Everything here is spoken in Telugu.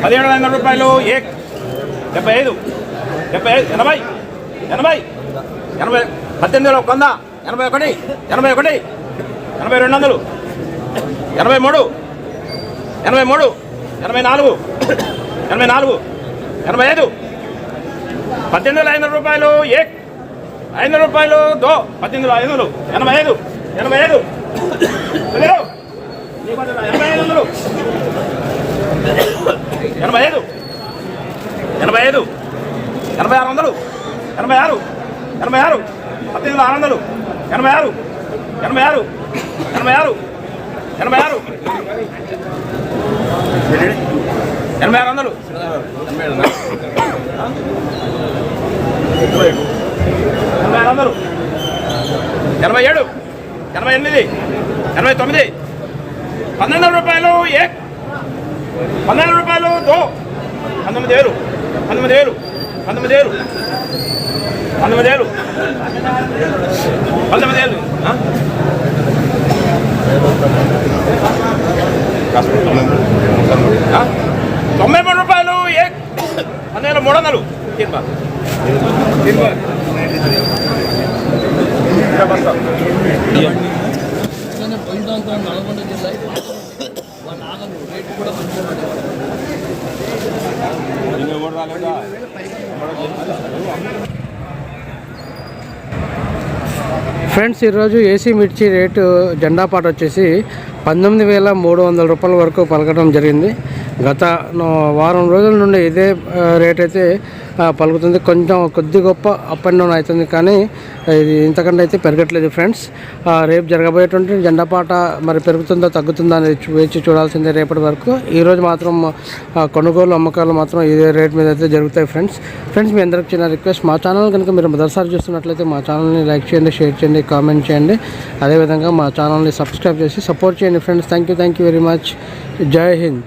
17,500 రూపాయలు 75 75 80 80 80 18,100 81 81 8200 83 83 84 84 85 18,500 రూపాయలు 500 రూపాయలు 18,500 85 85 85 85 86 86 86 86 18,600 86 86 86 86 8600 87 88 89 12,000 రూపాయలు 12,000 రూపాయలు 19,000 19,000 19,000 19,000 19,000 93 రూపాయలు 12,300 నల్గొండ జిల్లా వాళ్ళ ఆగలు రేటు కూడా ఫ్రెండ్స్, ఈరోజు ఏసీ మిర్చి రేటు జెండా పాట వచ్చేసి 19,300 రూపాయల వరకు పలకడం జరిగింది. గత వారం రోజుల నుండి ఇదే రేట్ అయితే పలుకుతుంది. కొంచెం కొద్ది గొప్ప అప్ అండ్ డౌన్ అవుతుంది, కానీ ఇది ఇంతకంటే అయితే పెరగట్లేదు ఫ్రెండ్స్. రేపు జరగబోయేటువంటి జెండా పాట మరి పెరుగుతుందో తగ్గుతుందో అనేది వేచి చూడాల్సిందే రేపటి వరకు. ఈరోజు మాత్రం కొనుగోలు అమ్మకాలు మాత్రం ఇదే రేట్ మీద అయితే జరుగుతాయి ఫ్రెండ్స్. మీ అందరికి చిన్న రిక్వెస్ట్, మా ఛానల్ కనుక మీరు మొదటిసారి చూస్తున్నట్లయితే మా ఛానల్ని లైక్ చేయండి, షేర్ చేయండి, కామెంట్ చేయండి. అదేవిధంగా మా ఛానల్ని సబ్స్క్రైబ్ చేసి సపోర్ట్ చేయండి friends. Thank you very much. జై హింద్.